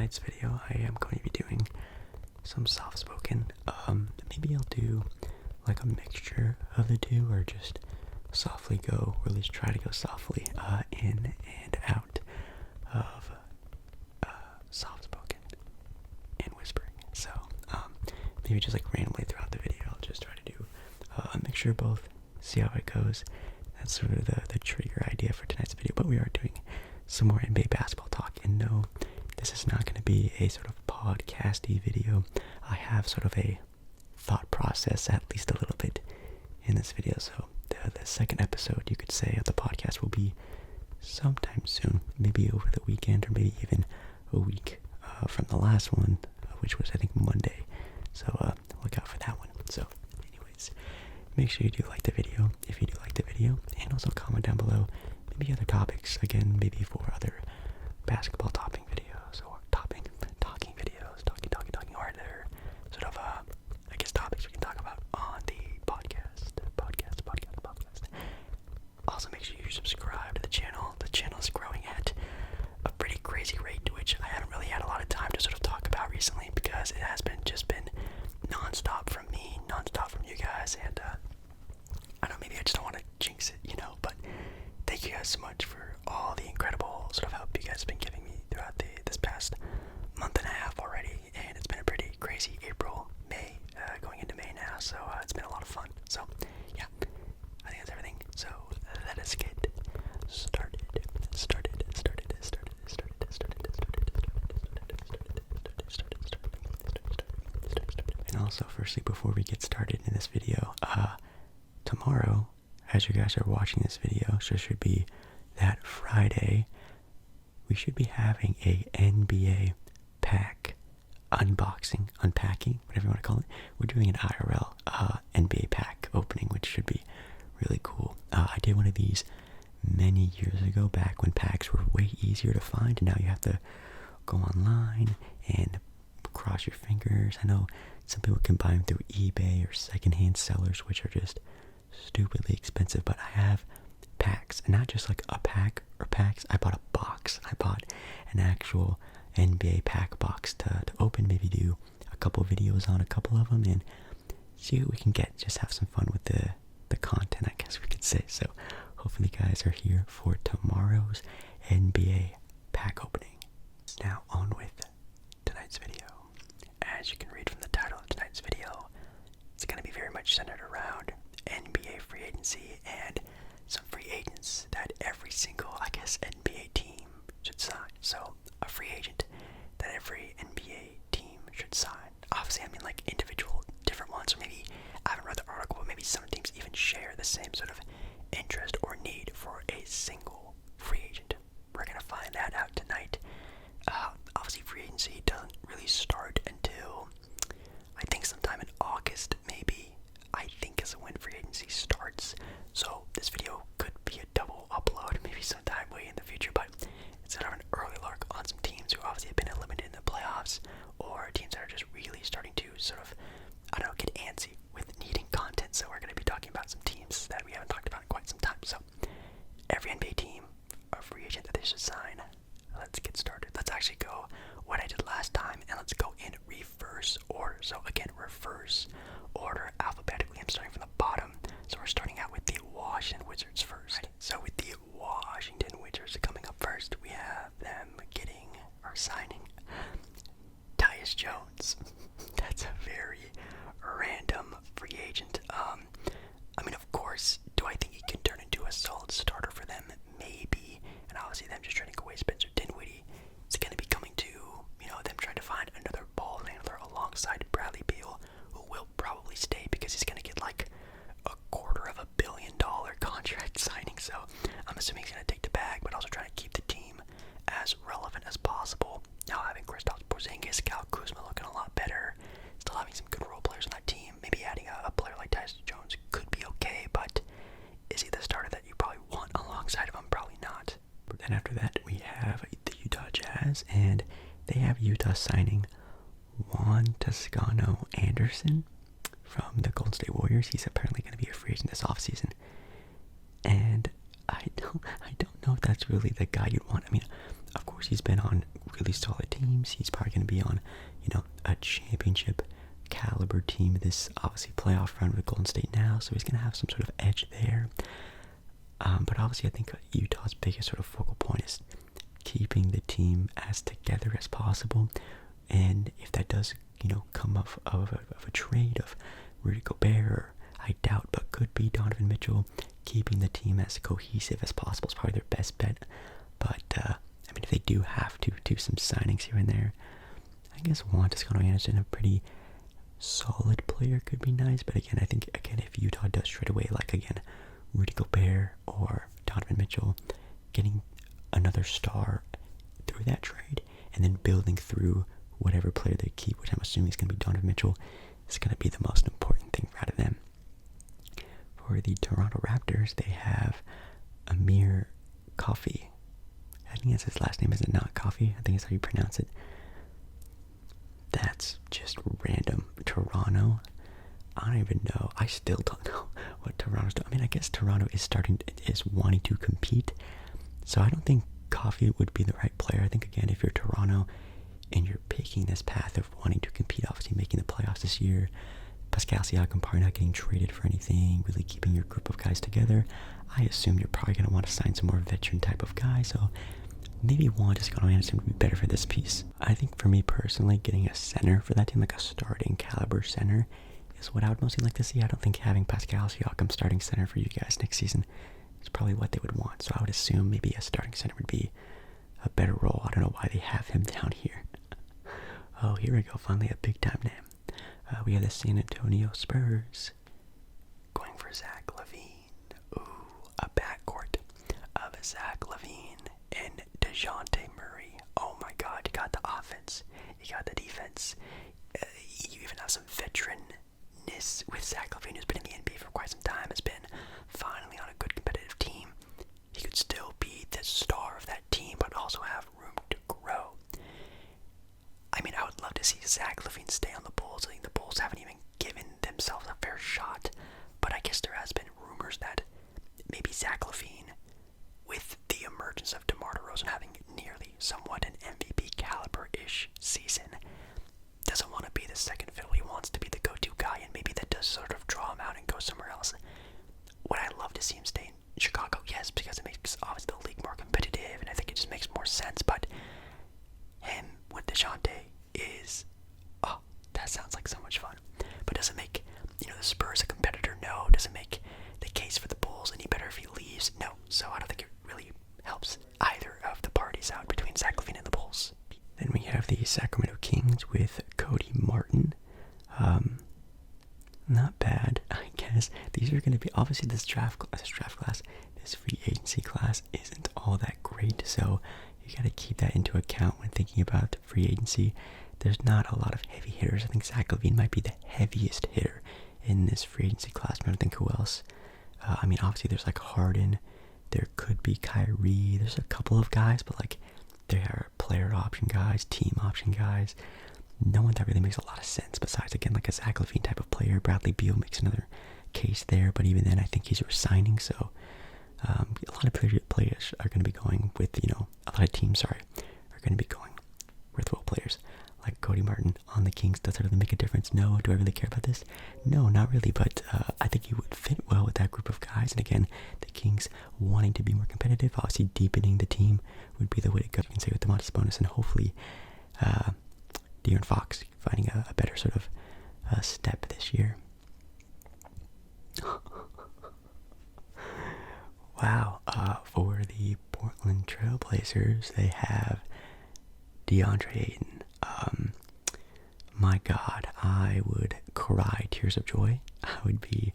tonight's video, I am going to be doing some soft-spoken. Maybe I'll do like a mixture of the two, or just softly go, or at least try to go softly in and out of soft-spoken and whispering. So maybe just like randomly throughout the video, I'll just try to do a mixture of both, see how it goes. That's sort of the trigger idea for tonight's video. But we are doing some more NBA basketball talk, and no, this is not going to be a sort of podcasty video. I have sort of a thought process, at least a little bit, in this video. So the second episode, you could say, of the podcast will be sometime soon, maybe over the weekend, or maybe even a week from the last one, which was, I think, Monday. So look out for that one. So anyways, make sure you do like the video if you do like the video, and also comment down below maybe other topics, again, maybe for other basketball talking videos, or talking videos, talking, or other sort of, I guess, topics we can talk about on the podcast. Also, make sure you subscribe to the channel. The channel is growing at a pretty crazy rate, which I haven't really had a lot of time to sort of talk about recently, because it has been non-stop from me, non-stop from you guys, and I don't know, maybe I just don't want to jinx it, but thank you guys so much for all the incredible sort of help you guys have been giving me throughout this past month and a half already, and it's been a pretty crazy April, May, going into May now, so it's been a lot of fun. So yeah, I think that's everything. So let us get started. And also, firstly, before we get started in this video, tomorrow, as you guys are watching this video, so it should be that Friday, we should be having a NBA pack unpacking, whatever you want to call it. We're doing an IRL NBA pack opening, which should be really cool. I did one of these many years ago, back when packs were way easier to find, and now you have to go online and cross your fingers. I know some people can buy them through eBay or secondhand sellers, which are just stupidly expensive, but I have packs, and not just like a pack or packs. I bought a box. I bought an actual NBA pack box to open, maybe do a couple videos on a couple of them, and see what we can get. Just have some fun with the content, I guess we could say. So hopefully you guys are here for tomorrow's NBA pack opening. Now on with tonight's video. As you can read from the title of tonight's video, it's going to be very much centered around NBA free agency and some free agents that every single, I guess, NBA team should sign. So a free agent that every NBA team should sign. Obviously, I mean like individual different ones, or maybe, I haven't read the article, but maybe some teams even share the same sort of interest or need for a single free agent. We're going to find that out tonight. Obviously, free agency doesn't really start until, I think, sometime in August, maybe, I think, is when free agency starts. So this video could be a double upload, maybe sometime way in the future, but it's sort of an early look on some teams who obviously have been eliminated in the playoffs, or teams that are just really starting to sort of, I don't know, get antsy with needing content. So we're going to be talking about some teams that we haven't talked about in quite some time. So every NBA team, a free agent that they should sign. Let's get started. Let's actually go what I did last time, and let's go in reverse order. So again, reverse order alphabetically. I'm starting from the bottom. So we're starting out with the Washington Wizards first. Right. So with the Washington Wizards coming up first, we have them getting or signing Tyus Jones. That's a very random free agent. I mean, of course, do I think he can turn into a solid starter for them? Maybe. And obviously them just trading away Spencer Dinwiddie, it's going to be coming to, them trying to find another ball handler alongside Bradley Beal, who will probably stay because he's going to get like $250 million contract signing. So I'm assuming he's going to take the bag, but also trying to keep the team as relevant as possible. Now having Kristaps Porzingis, Kyle Kuzma looking a lot better, still having some good role players on that team. Maybe adding a player like Tyus Jones could be okay, but is he the starter that you probably want alongside of him? Probably not. Then after that, we have the Utah Jazz, and they have Utah signing Juan Toscano Anderson from the Golden State Warriors. He's apparently going to be a free agent this offseason, and I don't know if that's really the guy you'd want. I mean, of course he's been on really solid teams. He's probably going to be on, a championship caliber team this obviously playoff run with Golden State now, so he's going to have some sort of edge there. But obviously I think Utah's biggest sort of focal point is keeping the team as together as possible, and if that does, come off of a trade of Rudy Gobert, or I doubt, but could be Donovan Mitchell, keeping the team as cohesive as possible is probably their best bet. But, if they do have to do some signings here and there, I guess Juan Toscano-Anderson, a pretty solid player, could be nice. But again, I think, if Utah does trade away, Rudy Gobert or Donovan Mitchell, getting another star through that trade, and then building through whatever player they keep, which I'm assuming is going to be Donovan Mitchell, is going to be the most important thing out of them. For the Toronto Raptors, they have Amir Coffey. I think that's his last name, is it not Coffey? I think that's how you pronounce it. That's just random. Toronto, I don't even know. I still don't know what Toronto's doing. I guess Toronto is wanting to compete, so I don't think Coffey would be the right player. I think, again, if you're Toronto and you're picking this path of wanting to compete, obviously making the playoffs this year, Pascal Siakam probably not getting traded for anything, really keeping your group of guys together, I assume you're probably going to want to sign some more veteran type of guys, so maybe Juan Toscano-Anderson would be better for this piece. I think for me personally, getting a center for that team, like a starting caliber center, is what I would mostly like to see. I don't think having Pascal Siakam starting center for you guys next season is probably what they would want, so I would assume maybe a starting center would be a better role. I don't know why they have him down here. Oh, here we go, finally a big time name. We have the San Antonio Spurs going for Zach LaVine. Ooh, a backcourt of Zach LaVine and DeJounte Murray. Oh my God, you got the offense, you got the defense. You even have some veteranness with Zach LaVine, who's been in the NBA for quite some time, has been finally on a good competitive team. He could still be the star of that team, but also have room to grow. I would love to see Zach LaVine stay on the Bulls. I think the Bulls haven't even given themselves a fair shot, but I guess there has been rumors that maybe Zach LaVine, with the emergence of DeMar DeRozan having nearly somewhat an MVP caliber-ish season, doesn't want to be the second fiddle. He wants to be the go-to guy, and maybe that does sort of draw him out and go somewhere else. Would I love to see him stay in Chicago? Yes, because it makes obviously the league more competitive, and I think it just makes more sense, but him with DeJounte is, that sounds like so much fun. But does it make, the Spurs a competitor? No. Does it make the case for the Bulls any better if he leaves? No. So I don't think it really helps either of the parties out between Zach LaVine and the Bulls. Then we have the Sacramento Kings with Cody Martin. Not bad, I guess. These are going to be, obviously this draft class, this free agency class isn't all that great, so you got to keep that into account when thinking about free agency. There's not a lot of heavy hitters. I think Zach LaVine might be the heaviest hitter in this free agency class, but I don't think who else. Obviously there's Harden, there could be Kyrie, there's a couple of guys, but there are player option guys, team option guys. No one that really makes a lot of sense besides, again, a Zach LaVine type of player. Bradley Beal makes another case there, but even then I think he's resigning, so a lot of players are going to be going with, a lot of teams, are going to be going with role players. Like Cody Martin on the Kings, does it really make a difference? No. Do I really care about this? No, not really, but I think he would fit well with that group of guys. And again, the Kings wanting to be more competitive, obviously deepening the team would be the way to go. You can say with Domantas Sabonis, and hopefully De'Aaron Fox finding a better sort of step this year. Wow. For the Portland Trailblazers, they have Deandre Ayton. My God, I would cry tears of joy. I would be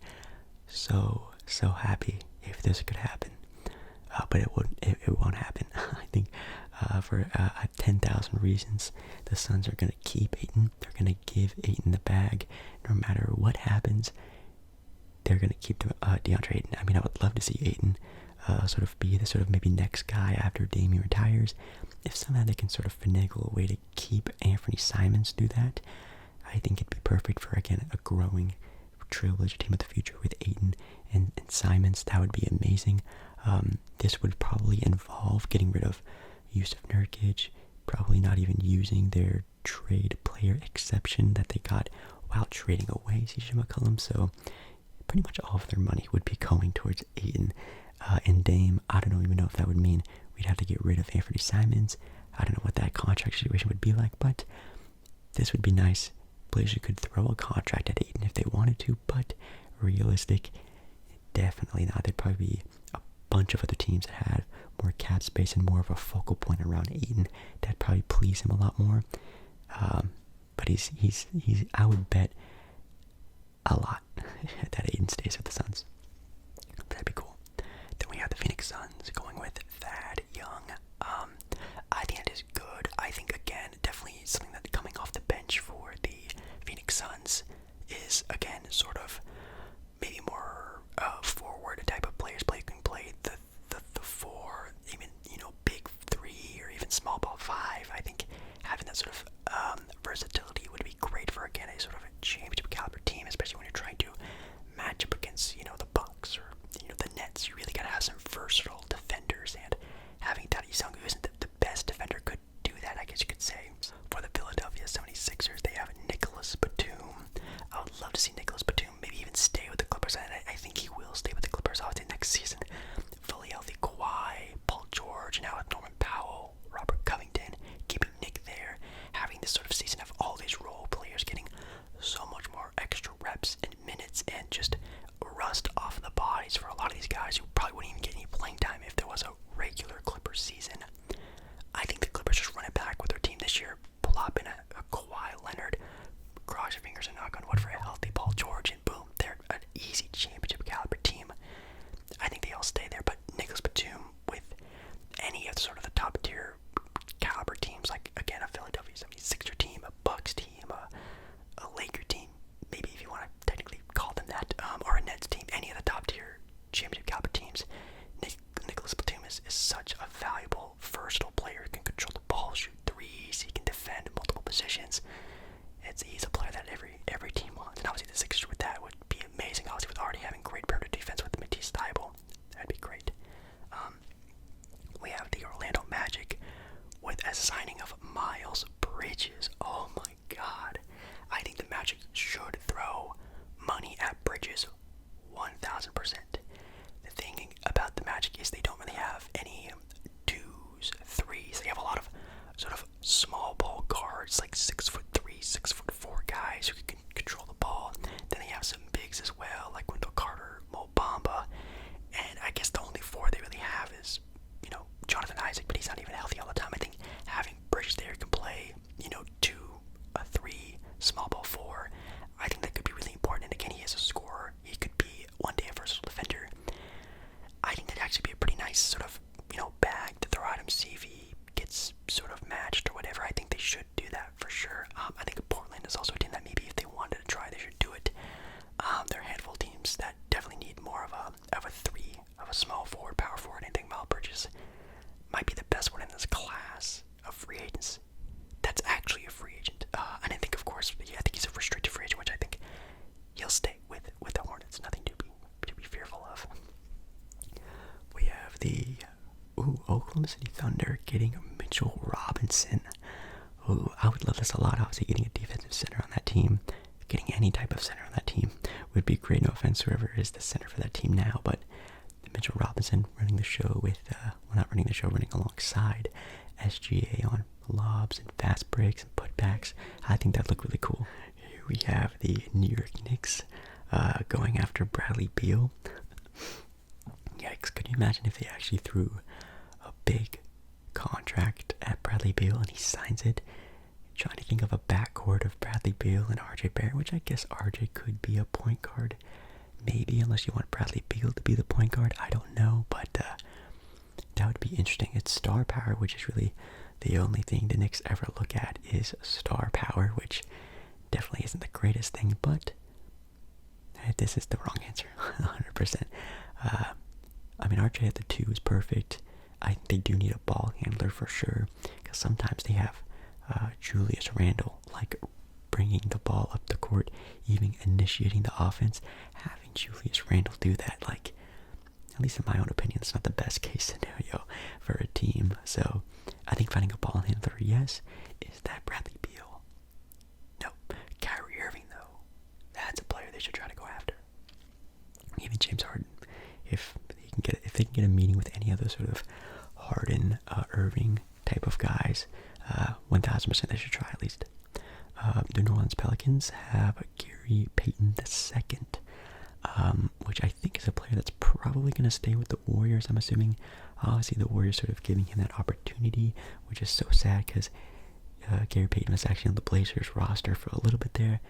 so happy if this could happen. But it won't happen. I think for 10,000 reasons, the Suns are going to keep Ayton. They're going to give Ayton the bag. No matter what happens, they're going to keep DeAndre Ayton. I would love to see Ayton sort of be the sort of maybe next guy after Damion retires. If somehow they can sort of finagle a way to keep Anthony Simons do that, I think it'd be perfect for, again, a growing Trailblazer team of the future with Ayton and Simons. That would be amazing. This would probably involve getting rid of Yusuf Nurkic, probably not even using their trade player exception that they got while trading away CJ McCollum. So pretty much all of their money would be going towards Ayton and Dame. I don't even know if that would mean we'd have to get rid of Anthony Simons. I don't know what that contract situation would be like, but this would be nice. Blazers could throw a contract at Ayton if they wanted to, but realistic, definitely not. There'd probably be a bunch of other teams that had more cap space and more of a focal point around Ayton that'd probably please him a lot more. But he's I would bet a lot that Ayton stays with the Suns. That'd be cool. Then we have the Phoenix Suns going with Thad Young. I think it is good. I think, again, definitely something that coming off the bench for the Phoenix Suns is, again, sort of maybe more forward type of players. Can play the four, even, big three, or even small ball five. I think having that sort of versatility would be great for, again, a sort of a championship caliber team, especially when you're trying to match up against, the Bucks or, the Nets. You really got to have some versatile defenders, and having Tyus, who isn't the best defender, could do that, I guess you could say. For the Philadelphia 76ers, they have Nicolas Batum. I would love to see Nicolas Batum maybe even stay with the Clippers, and I think he will stay with the Clippers obviously next season. Fully healthy Kawhi, Paul George, now with Norman Powell, Robert Covington, keeping Nick there, having this sort of season of all these role players getting so much more extra reps and minutes and just rust off the bodies for a lot of these guys who probably wouldn't even get any playing time if there was a regular Clippers season. I think the Clippers just run it back with their team this year, plop in a Kawhi Leonard, cross your fingers and knock on wood for a healthy Paul George, and boom, they're an easy championship caliber team. I think they all stay there, but Nicolas Batum with any of sort of the top tier caliber teams, like, again, a Philadelphia 76er team, a Bucks team, a Laker team, maybe if you want to technically call them that, or a Nets team, any of the top tier championship caliber teams, Nicolas Batum is such a valuable, versatile player. He can control the ball, shoot threes, he can defend multiple positions. He's a player that every team wants, and obviously the Sixers with that would be amazing. Obviously, with already having great perimeter defense with Matisse Thybulle, that'd be great. We have the Orlando Magic with a signing of Miles Bridges. Oh my God, I think the Magic should throw money at Bridges 1,000%. The thing about the Magic is they don't really have any twos, threes. They have a lot of sort of small ball guards, like 6'3", 6'4" guys who can control the ball. Then they have some bigs as well, like Wendell Carter, Mo Bamba, and I guess the only four they really have is, Jonathan Isaac, but he's not even healthy all the time. I think having Bridges there can play, 2, a 3, small ball 4. I think that could be really important. And again, he is a scorer. He could be one day a versatile defender. I think that'd actually be a pretty nice sort of, bag to throw at him, see if he gets sort of matched or whatever. I think they should do that for sure. I think Portland is also a team that maybe if they wanted to try, they should do it. There are a handful of teams that definitely need more of a 3, of a small forward, power forward. I think Miles Bridges might be the best one in this class of free agents that's actually a free agent. And I think, of course, I think he's a restricted free agent, which I think he'll stay with the Hornets. Nothing to be fearful of. We have the Oklahoma City Thunder getting Mitchell Robinson. I would love this a lot. Obviously, getting a defensive center on that team, getting any type of center on that team would be great. No offense, whoever is the center for that team now, but Mitchell Robinson running the show with, running alongside SGA on lobs and fast breaks and putbacks. I think that looked really cool. Here we have the New York Knicks going after Bradley Beal. Yikes, could you imagine if they actually threw a big contract at Bradley Beal and he signs it? I'm trying to think of a backcourt of Bradley Beal and RJ Barrett, which I guess RJ could be a point guard. Maybe, unless you want Bradley Beal to be the point guard. I don't know, but that would be interesting. It's star power, which is really the only thing the Knicks ever look at is star power, which definitely isn't the greatest thing, but this is the wrong answer, 100%. RJ at the 2 is perfect. I think they do need a ball handler for sure, because sometimes they have Julius Randle, like, bringing the ball up the court, even initiating the offense. Having Julius Randle do that, like, at least in my own opinion, it's not the best case scenario for a team. So I think finding a ball handler, yes. Is that Bradley Beal? No. Kyrie Irving, though, that's a player they should try to go after. Even James Harden, if they can get a meeting with any other sort of Harden, Irving type of guys, 1,000% they should try at least. The New Orleans Pelicans have Gary Payton II, which I think is a player that's probably going to stay with the Warriors, I'm assuming. Obviously, the Warriors sort of giving him that opportunity, which is so sad because Gary Payton was actually on the Blazers roster for a little bit there.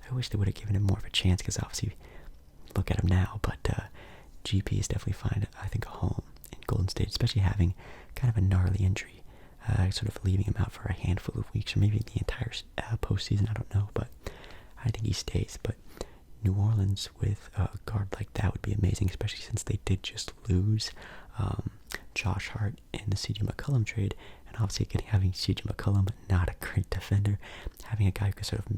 I wish they would have given him more of a chance because obviously, look at him now, but GP is definitely find, I think, a home in Golden State, especially having kind of a gnarly injury, sort of leaving him out for a handful of weeks or maybe the entire postseason, I don't know, but I think he stays. But New Orleans with a guard like that would be amazing, especially since they did just lose Josh Hart in the C.J. McCollum trade, and obviously having C.J. McCollum, not a great defender, having a guy who could sort of,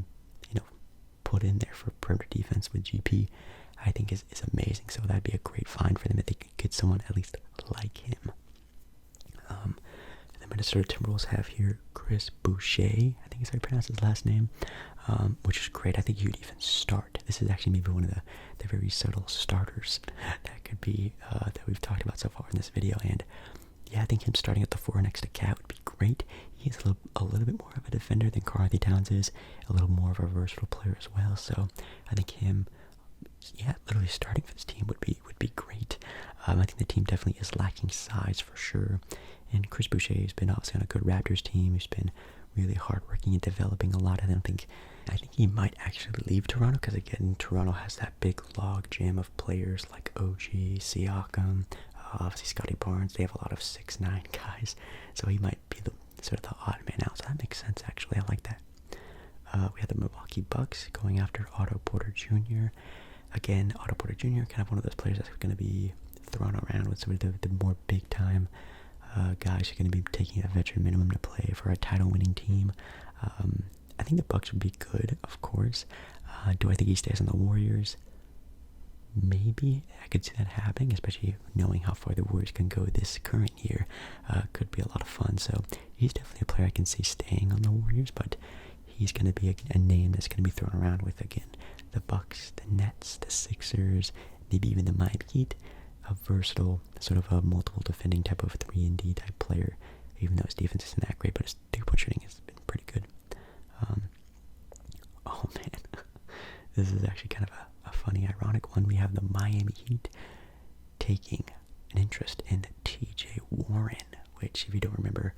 put in there for perimeter defense with GP, I think is amazing. So that'd be a great find for them if they could get someone at least like him. The Minnesota Timberwolves have here Chris Boucher, I think is how you pronounce his last name, which is great. I think he would even start. This is actually maybe one of the very subtle starters that could be, that we've talked about so far in this video. And yeah, I think him starting at the 4 next to Cat would be great. He's a little bit more of a defender than Karl-Anthony Towns is, a little more of a versatile player as well. So I think him, literally starting for this team would be great. I think the team definitely is lacking size for sure. And Chris Boucher has been obviously on a good Raptors team. He's been really hardworking and developing a lot. I think he might actually leave Toronto because, again, Toronto has that big log jam of players like OG, Siakam, obviously Scotty Barnes. They have a lot of 6'9" guys, so he might be the sort of the odd man out. So that makes sense, actually. I like that. We have the Milwaukee Bucks going after Otto Porter Jr. Again, Otto Porter Jr., kind of one of those players that's going to be thrown around with some of the more big-time guys who are going to be taking a veteran minimum to play for a title-winning team. I think the Bucks would be good, of course. Do I think he stays on the Warriors? Maybe. I could see that happening, especially knowing how far the Warriors can go this current year. Could be a lot of fun. So he's definitely a player I can see staying on the Warriors, but he's going to be a name that's going to be thrown around with, again, the Bucks, the Nets, the Sixers, maybe even the Miami Heat. A versatile, sort of a multiple defending type of 3-and-D type player, even though his defense isn't that great, but his three-point shooting has been pretty good. Oh man, this is actually kind of a funny, ironic one. We have the Miami Heat taking an interest in T.J. Warren, which, if you don't remember,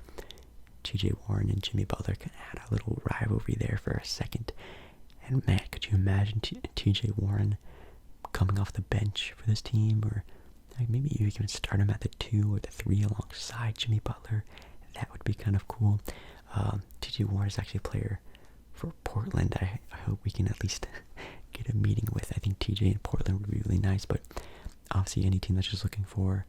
T.J. Warren and Jimmy Butler kind of had a little rivalry there for a second. And man, could you imagine T.J. Warren coming off the bench for this team, or maybe you can start him at the 2 or the 3 alongside Jimmy Butler? That would be kind of cool. T.J. Warren is actually a player for Portland. I hope we can at least get a meeting with. I think TJ in Portland would be really nice, but obviously any team that's just looking for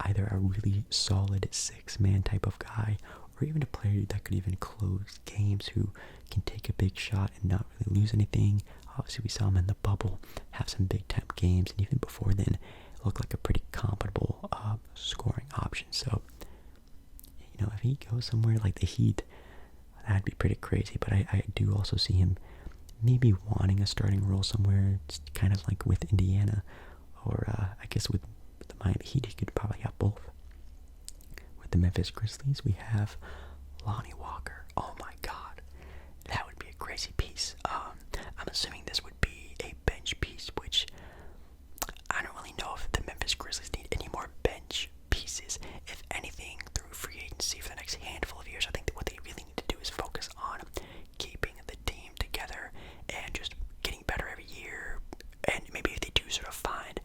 either a really solid 6-man type of guy, or even a player that could even close games, who can take a big shot and not really lose anything. Obviously we saw him in the bubble have some big time games, and even before then look like a pretty comparable scoring option. So if he goes somewhere like the Heat, that'd be pretty crazy. But I do also see him maybe wanting a starting role somewhere, just kind of like with Indiana, or I guess with the Miami Heat, he could probably have both. With the Memphis Grizzlies, we have Lonnie Walker. Oh my God, that would be a crazy piece. I'm assuming this would be a bench piece, which I don't really know if the Memphis Grizzlies need any more bench pieces. If anything, through free agency for the next handful of years, I think that what they really need to do is focus on keeping the team together and just getting better every year. And maybe if they do sort of find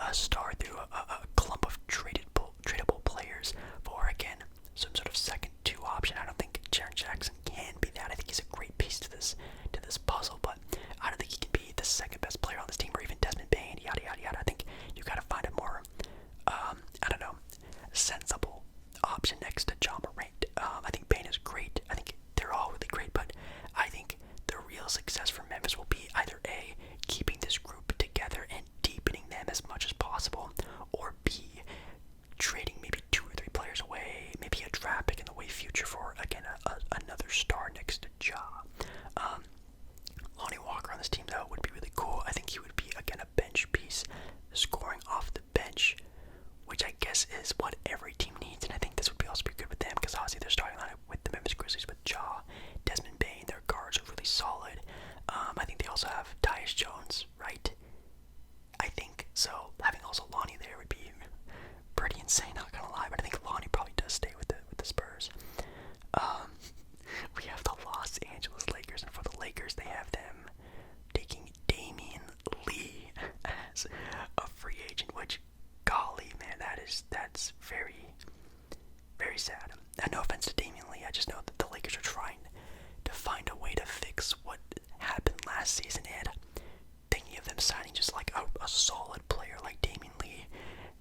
a star through a clump of tradable players for, again, some sort of second 2 option. I don't think Jaren Jackson can be that. I think he's a great piece to this puzzle, but I don't think he can be the second best player on this team, or even Desmond Bane, yada yada yada. I think you gotta find a more which I guess is what every team needs, and I think this would also be good with them, because obviously they're starting lineup with the Memphis Grizzlies with Ja, Desmond Bane. Their guards are really solid. I think they also have Tyus Jones, right? I think so. Having also Lonnie there would be pretty insane, not gonna lie, but I think Lonnie probably does stay with the Spurs. We have the Los Angeles Lakers, and for the Lakers, they have them taking Damion Lee as a free agent, which, golly, man, that's very, very sad. And no offense to Damion Lee, I just know that the Lakers are trying to find a way to fix what happened last season, and thinking of them signing just like a solid player like Damion Lee,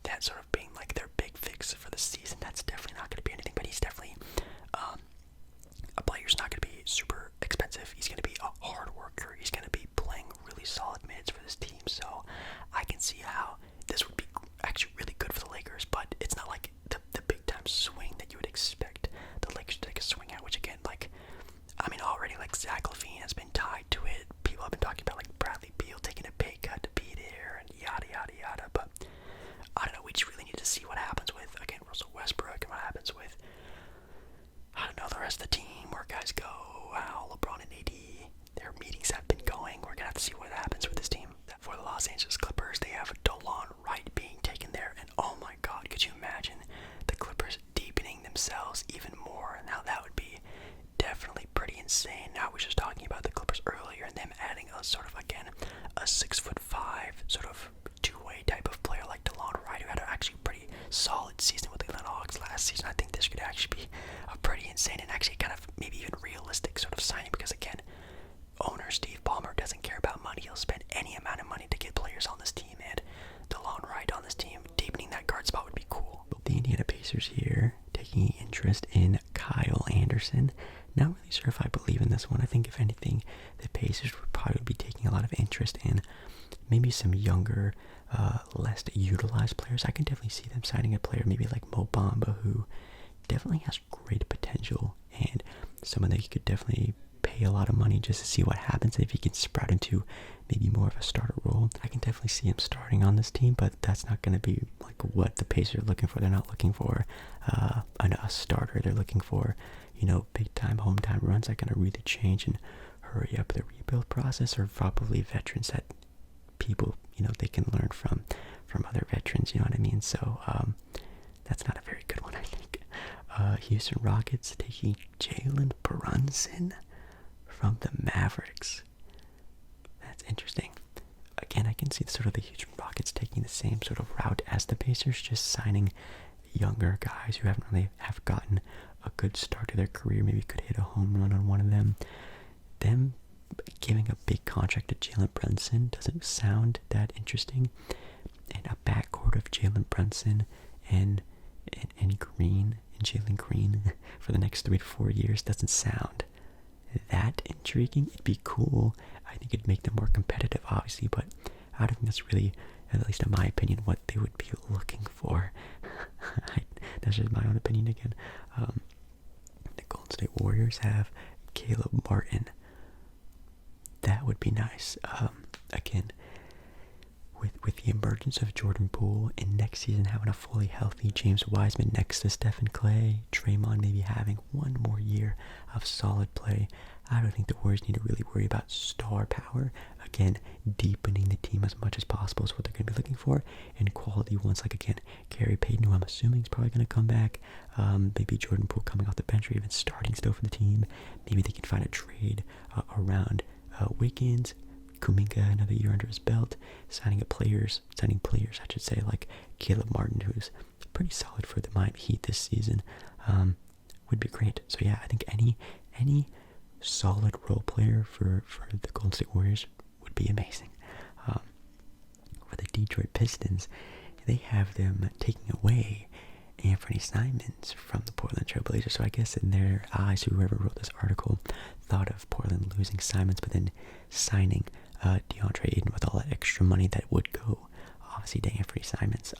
that sort of being like their big fix for the season, that's definitely not going to be anything, but he's definitely a player who's not going to be super expensive. He's going to be a hard worker. He's going to be playing really solid minutes for this team, so I can see how this would be actually really good for the Lakers, but it's not like the big time swing that you would expect the Lakers to take a swing at, which again, like, I mean, already like Zach LaVine has been tied to it. People have been talking about like Bradley Beal taking a pay cut to be there and yada yada yada, but I don't know, we just really need to see what happens with, again, Russell Westbrook, and what happens with, I don't know, the rest of the team, where guys go, how LeBron and AD, their meetings have been going. We're going to have to see what happens with this team. For the Los Angeles Clippers, they have DeLon Wright being taken there, and oh my god, could you imagine the Clippers deepening themselves even more? Now that would be definitely pretty insane. Now, we were just talking about the Clippers earlier, and them adding a sort of, again, a 6'5" sort of two-way type of player like DeLon Wright, who had an actually pretty solid season with the Atlanta Hawks last season. I think this could actually be a pretty insane and actually kind of maybe even realistic sort of signing, because again, owner Steve Ballmer doesn't care about money. He'll spend any amount of money to get players on this team, and DeLon Wright on this team, deepening that guard spot would be cool. The Indiana Pacers here taking interest in Kyle Anderson. Not really sure if I believe in this one. I think if anything, the Pacers would probably be taking a lot of interest in maybe some younger, less utilized players. I can definitely see them signing a player maybe like Mo Bamba, who definitely has great potential, and someone that you could definitely pay a lot of money just to see what happens if he can sprout into maybe more of a starter role. I can definitely see him starting on this team, but that's not going to be like what the Pacers are looking for. They're not looking for a starter. They're looking for, big time home time runs that are going to really change and hurry up the rebuild process, or probably veterans that people, they can learn from other veterans, you know what I mean? So that's not a very good one, I think. Houston Rockets taking Jalen Brunson from the Mavericks. That's interesting. Again, I can see sort of the Houston Rockets taking the same sort of route as the Pacers, just signing younger guys who haven't really have gotten a good start to their career, maybe could hit a home run on one of them. Them giving a big contract to Jalen Brunson doesn't sound that interesting. And a backcourt of Jalen Brunson and Green and Jalen Green for the next 3 to 4 years doesn't sound that intriguing. It'd be cool. I think it'd make them more competitive, obviously, but I don't think that's really, at least in my opinion, what they would be looking for. That's just my own opinion again. The Golden State Warriors have Caleb Martin. That would be nice. Again, with the emergence of Jordan Poole, and next season having a fully healthy James Wiseman next to Stephen Clay, Draymond maybe having one more year of solid play, I don't think the Warriors need to really worry about star power. Again, deepening the team as much as possible is what they're going to be looking for, and quality ones like, again, Gary Payton, who I'm assuming is probably going to come back, maybe Jordan Poole coming off the bench or even starting still for the team. Maybe they can find a trade around Wiggins, Kuminga, another year under his belt, signing players, I should say, like Caleb Martin, who's pretty solid for the Miami Heat this season, would be great. So yeah, I think any solid role player for the Golden State Warriors would be amazing. For the Detroit Pistons, they have them taking away Anthony Simons from the Portland Trail Blazers. So I guess in their eyes, whoever wrote this article thought of Portland losing Simons, but then signing DeAndre Ayton with all that extra money that would go, obviously, to Anthony Simons.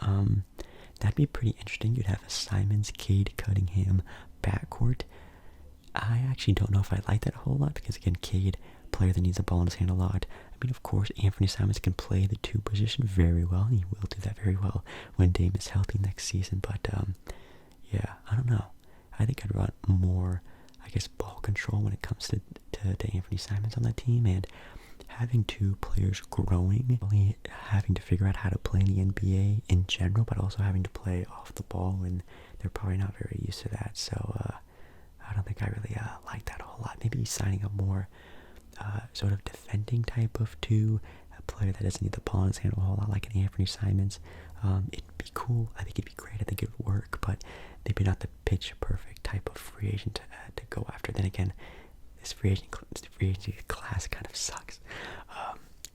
That'd be pretty interesting. You'd have a Simons, Cade Cunningham backcourt. I actually don't know if I like that a whole lot, because again, Cade player that needs the ball in his hand a lot. I mean, of course, Anthony Simons can play the 2 position very well. He will do that very well when Dame is healthy next season. But, yeah, I don't know. I think I'd want more, I guess, ball control when it comes to Anthony Simons on that team. And having 2 players growing, only having to figure out how to play in the NBA in general, but also having to play off the ball, and they're probably not very used to that. So, I don't think I really like that a whole lot. Maybe signing a more sort of defending type of 2, a player that doesn't need the ball in his hand a whole lot, like an Anthony Simons. It'd be cool. I think it'd be great. I think it'd work, but maybe not the pitch perfect type of free agent to go after. Then again, this free agency class kind of sucks.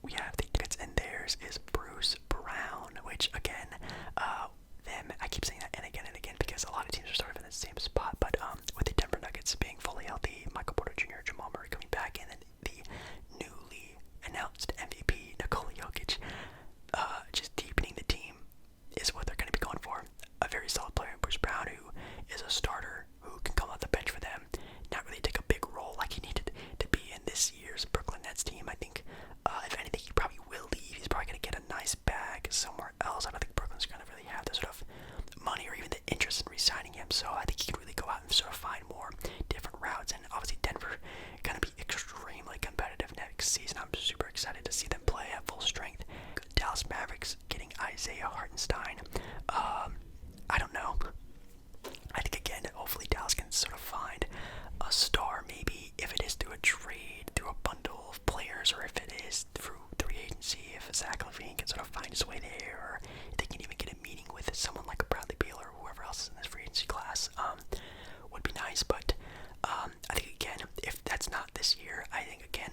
We have the Nuggets, and theirs is Bruce Brown, which again, I keep saying that and again because a lot of teams are sort of in the same spot. But with the Denver Nuggets being fully healthy, Michael Porter Jr., Jamal Murray coming back, and then the newly announced MVP Nikola Jokic, just deepening the team is what they're going to be going for. A very solid player, Bruce Brown, who is a starter who can come off the bench for them, not really take a big role like he needed to be in this year's Brooklyn Nets team. I think, if anything, he probably will leave. He's probably going to get a nice bag somewhere else. I don't think Brooklyn's going to really have the sort of money or even the interest in re-signing him, so I think he could really go out and sort of find more different routes. And obviously Denver going to be extremely competitive next season. I'm super excited to see them play at full strength. Dallas Mavericks getting Isaiah Hartenstein. I don't know. I think again, hopefully Dallas can sort of find a star, maybe if it is through a trade, through a bundle of players, or if it is through free agency, if Zach LaVine can sort of find his way there, or if they can even get a meeting with someone like a Bradley Beal or whoever else is in this free agency class, would be nice. But I think again, if that's not this year, I think again,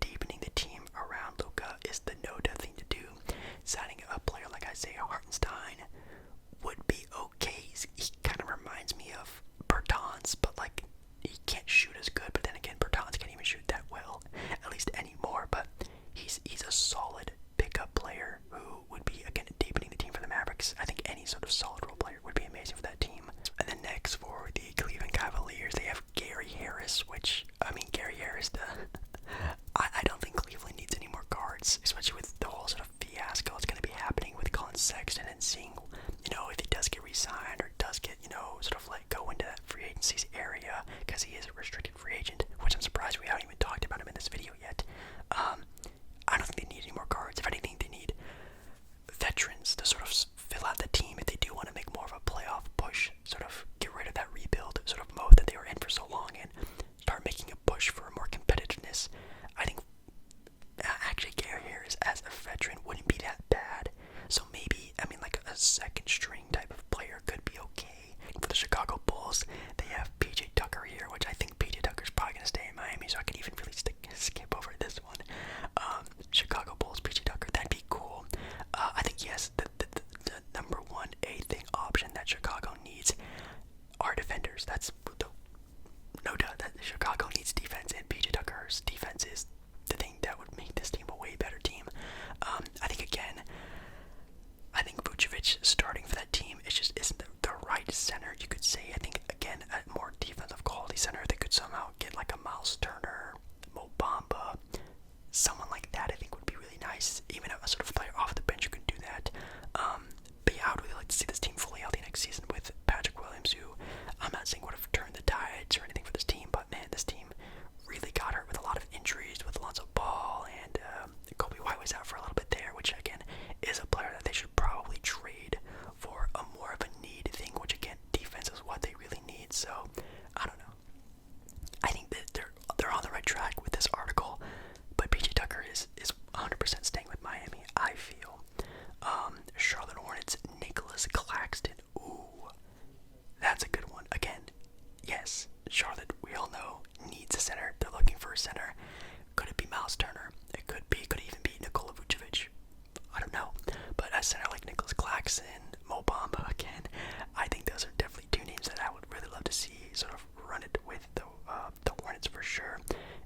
deepening the team around Luka is the no-doubt thing to do. Signing a player like Isaiah Hartenstein would be okay. He kind of reminds me of Bertans, but like he can't shoot as good. But then again, Bertans can't even shoot that well, at least anymore. But he's a solid pickup player who would be again deepening the team for the Mavericks. I think any sort of solid role player would be amazing for that team. And then next for the Cleveland Cavaliers, they have Gary Harris, which I mean Gary Harris. I don't think Cleveland needs any more guards, especially with the whole sort of fiasco that's going to be happening with Colin Sexton, and seeing, if he does get re-signed or does get, sort of like go into that free agency's area, because he is a restricted free agent, which I'm surprised we haven't even talked about him in this video yet. I don't think they need any more guards. If anything, they need veterans to sort of fill out the team if they do want to make more of a playoff push, sort of get rid of that rebuild sort of mode that they were in for so long and start making a push for more competitiveness. I think actually Gary Harris as a veteran wouldn't be that bad. So maybe, like a second string type of player could be okay. For the Chicago Bulls, they have PJ Tucker here, which I think PJ Tucker's probably going to stay in Miami, so I could even really skip over this one. Chicago Bulls, PJ Tucker, that'd be cool. I think, yes, the number 1A thing option that Chicago needs are defenders. That's no doubt that Chicago needs defense, and PJ Tucker's defense is the thing that would make this team a way better team. I think Vucevic starting for that team just isn't the right center, you could say. I think again, a more defensive quality center, they could somehow get like a Miles Turner, Mo Bamba, someone like that. I think would be really nice. Even a sort of player off the bench who can do that. But yeah, I would really like to see this team fully healthy next season with Patrick Williams, who I'm not saying would have turned the tides or anything for this team, but man, this team really got hurt with a lot of injuries with Lonzo Ball, and Kobe White was out for a little bit there, which again is a player that they should probably trade for a more of a need thing, which again, defense is what they really need. So I don't know. I think that they're on the right track with this article, but PJ Tucker is 100% staying with Miami, I feel. Charlotte Hornets, Nicolas Claxton. Ooh, that's a good one. Again, yes, Charlotte, we all know, needs a center. They're looking for a center. Could it be Miles Turner? It could even be Nikola Vucevic. I don't know. But a center like Nicolas Claxton, Mo Bamba, again, I think those are definitely two names that I would really love to see sort of run it with the Hornets for sure.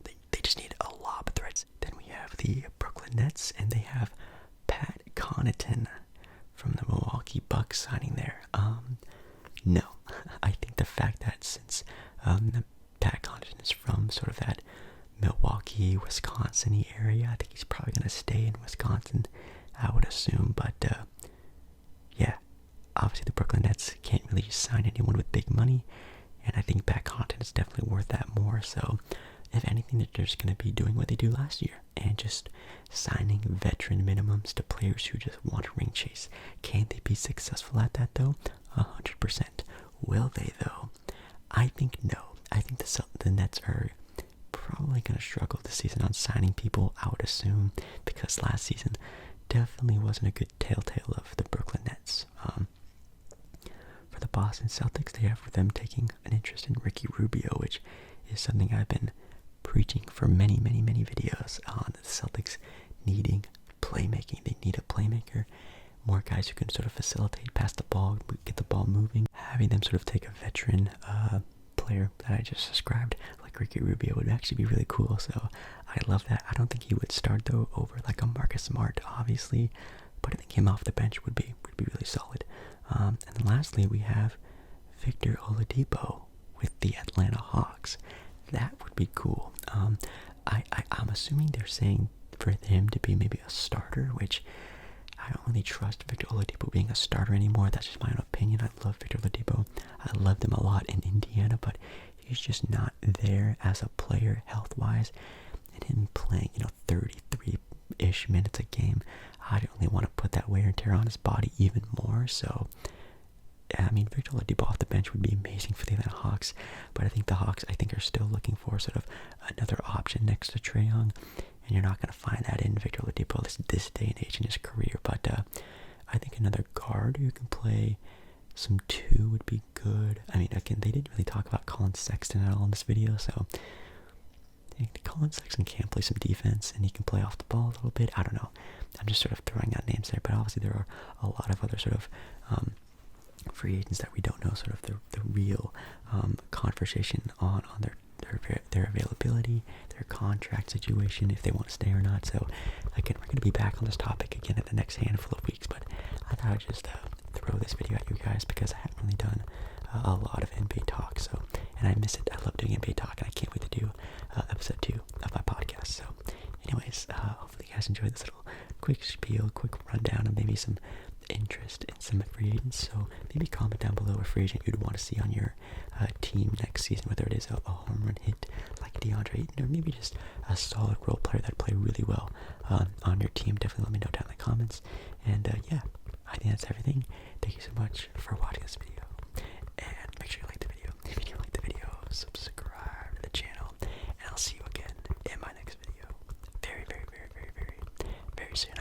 They just need a lob threats. Then we have the Brooklyn Nets, and they have Pat Connaughton from the Milwaukee Bucks signing there. No. I think the fact that since Pat Connaughton is from sort of that Milwaukee Milwaukee, Wisconsin area. I think he's probably going to stay in Wisconsin, I would assume. But yeah, obviously the Brooklyn Nets can't really sign anyone with big money, and I think that content is definitely worth that more. So if anything, they're just going to be doing what they do last year and just signing veteran minimums to players who just want to ring chase. Can they be successful at that though? 100%. Will they though? I think no. I think the Nets are probably going to struggle this season on signing people, I would assume, because last season definitely wasn't a good telltale of the Brooklyn Nets. For the Boston Celtics, they have them taking an interest in Ricky Rubio, which is something I've been preaching for many videos on. The Celtics needing playmaking. They need a playmaker, more guys who can sort of facilitate, pass the ball, get the ball moving. Having them sort of take a veteran player that I just described, like Ricky Rubio, would actually be really cool. So I love that. I don't think he would start though over like a Marcus Smart, obviously, but I think him off the bench would be really solid. And then lastly, we have Victor Oladipo with the Atlanta Hawks. That would be cool. I'm assuming they're saying for him to be maybe a starter, which I don't really trust Victor Oladipo being a starter anymore. That's just my own opinion. I love Victor Oladipo. I loved him a lot in Indiana, but he's just not there as a player health-wise. And him playing, 33-ish minutes a game, I don't really want to put that wear and tear on his body even more. So, I mean, Victor Oladipo off the bench would be amazing for the Atlanta Hawks, but I think the Hawks, are still looking for sort of another option next to Trae Young, and you're not going to find that in Victor Oladipo this day and age in his career. But I think another guard who can play some two would be good. I mean, again, they didn't really talk about Colin Sexton at all in this video, so I think Colin Sexton can play some defense, and he can play off the ball a little bit. I don't know. I'm just sort of throwing out names there, but obviously there are a lot of other sort of free agents that we don't know sort of the real conversation on their availability, their contract situation, if they want to stay or not. So again, we're going to be back on this topic again in the next handful of weeks, but I thought I'd just throw this video at you guys because I haven't really done a lot of NBA talk, so, and I miss it. I love doing NBA talk, and I can't wait to do episode 2 of my podcast. So anyways, hopefully you guys enjoyed this little quick spiel, quick rundown of maybe some interest in some free agents. So maybe comment down below a free agent you'd want to see on your team next season, whether it is a home run hit like Deandre Ayton, or maybe just a solid role player that play really well on your team. Definitely let me know down in the comments. And yeah, I think that's everything. Thank you so much for watching this video, and make sure you like the video. If you like the video, subscribe to the channel, and I'll see you again in my next video very soon.